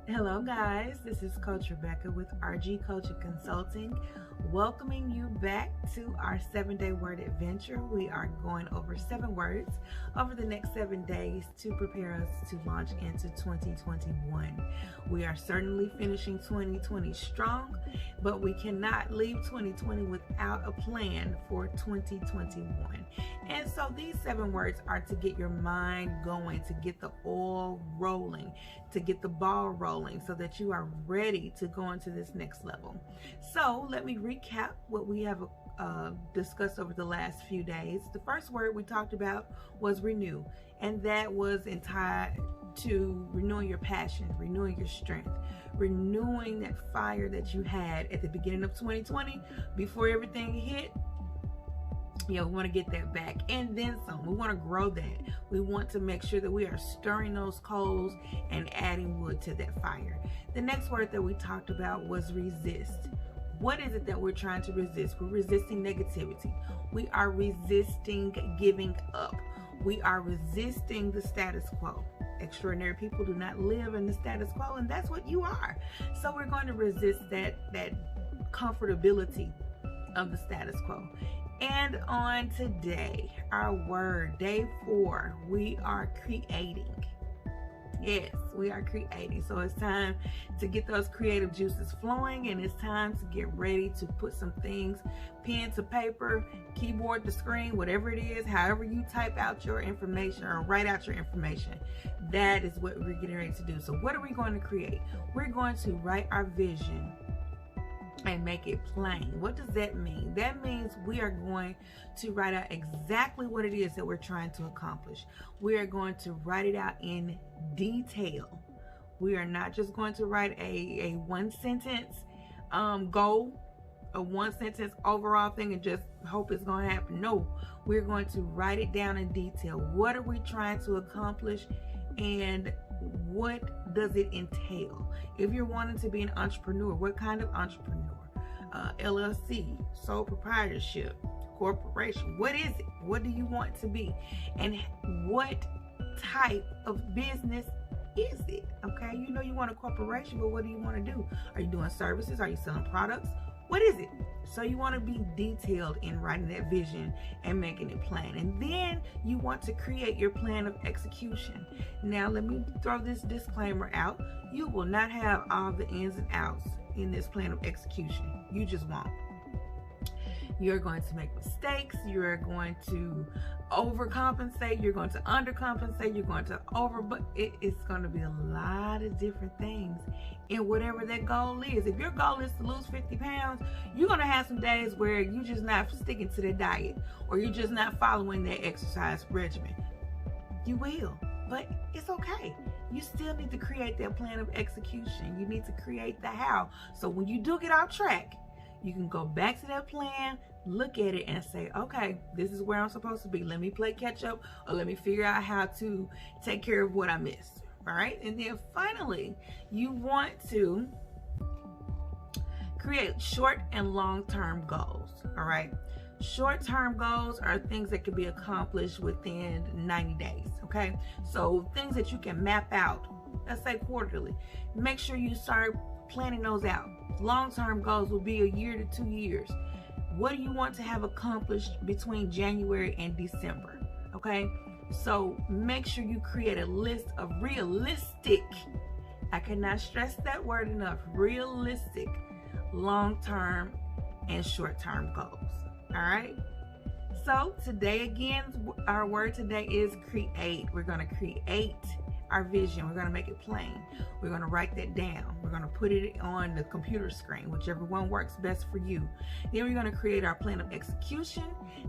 Hello guys, this is Coach Rebecca with RG Coaching Consulting, welcoming you back to our 7-day word adventure. We are going over 7 words over the next 7 days to prepare us to launch into 2021. We are certainly finishing 2020 strong, but we cannot leave 2020 without a plan for 2021. And so these 7 words are to get your mind going, to get the oil rolling, to get the ball rolling so that you are ready to go into this next level. So let me recap what we have discussed over the last few days. The first word we talked about was renew, and that was tied to renewing your passion, renewing your strength, renewing that fire that you had at the beginning of 2020 before everything hit. We want to get that back and then some. We want to grow that. We want to make sure that we are stirring those coals and adding wood to that fire. The next word that we talked about was resist. What is it that we're trying to resist? We're resisting negativity. We are resisting giving up. We are resisting the status quo. Extraordinary people do not live in the status quo, and that's what you are. So we're going to resist that comfortability of the status quo. And on today, our word, day 4, we are creating. Yes, we are creating. So it's time to get those creative juices flowing, and it's time to get ready to put some things, pen to paper, keyboard to screen, whatever it is, however you type out your information or write out your information. That is what we're getting ready to do. So what are we going to create? We're going to write our vision and make it plain. What does that mean? That means we are going to write out exactly what it is that we're trying to accomplish. We are going to write it out in detail. We are not just going to write a one sentence goal, a one sentence overall thing and just hope it's going to happen. No, we're going to write it down in detail. What are we trying to accomplish, and what does it entail? If you're wanting to be an entrepreneur, what kind of entrepreneur? LLC, sole proprietorship, corporation. What is it? What do you want to be? And what type of business is it? Okay, you know you want a corporation, but what do you want to do? Are you doing services? Are you selling products? What is it? So you want to be detailed in writing that vision and making it plain. And then you want to create your plan of execution. Now let me throw this disclaimer out. You will not have all the ins and outs in this plan of execution. You just won't. You're going to make mistakes. You're going to overcompensate. You're going to undercompensate. You're going to but it's going to be a lot of different things in whatever that goal is. If your goal is to lose 50 pounds, you're going to have some days where you're just not sticking to the diet, or you're just not following that exercise regimen. You will, but it's okay. You still need to create that plan of execution. You need to create the how. So when you do get off track, you can go back to that plan, look at it, and say, okay, this is where I'm supposed to be. Let me play catch up, or let me figure out how to take care of what I missed. All right. And then finally, you want to create short and long-term goals. All right. Short-term goals are things that can be accomplished within 90 days. Okay. So things that you can map out, let's say quarterly. Make sure you start planning those out. Long-term goals will be a year to 2 years. What do you want to have accomplished between January and December? Okay. So make sure you create a list of realistic, I cannot stress that word enough, realistic, long-term and short-term goals. All right. So today, again, our word today is create. We're going to create our vision. We're going to make it plain. We're going to write that down. We're going to put it on the computer screen, whichever one works best for you. Then we're going to create our plan of execution,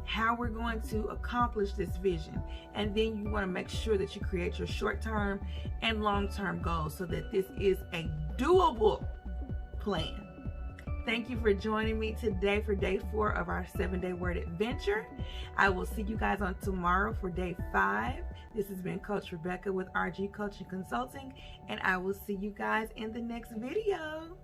how we're going to accomplish this vision. And then you want to make sure that you create your short-term and long-term goals so that this is a doable plan. Thank you for joining me today for day 4 of our 7-day word adventure. I will see you guys on tomorrow for day 5. This has been Coach Rebecca with RG Coaching Consulting, and I will see you guys in the next video.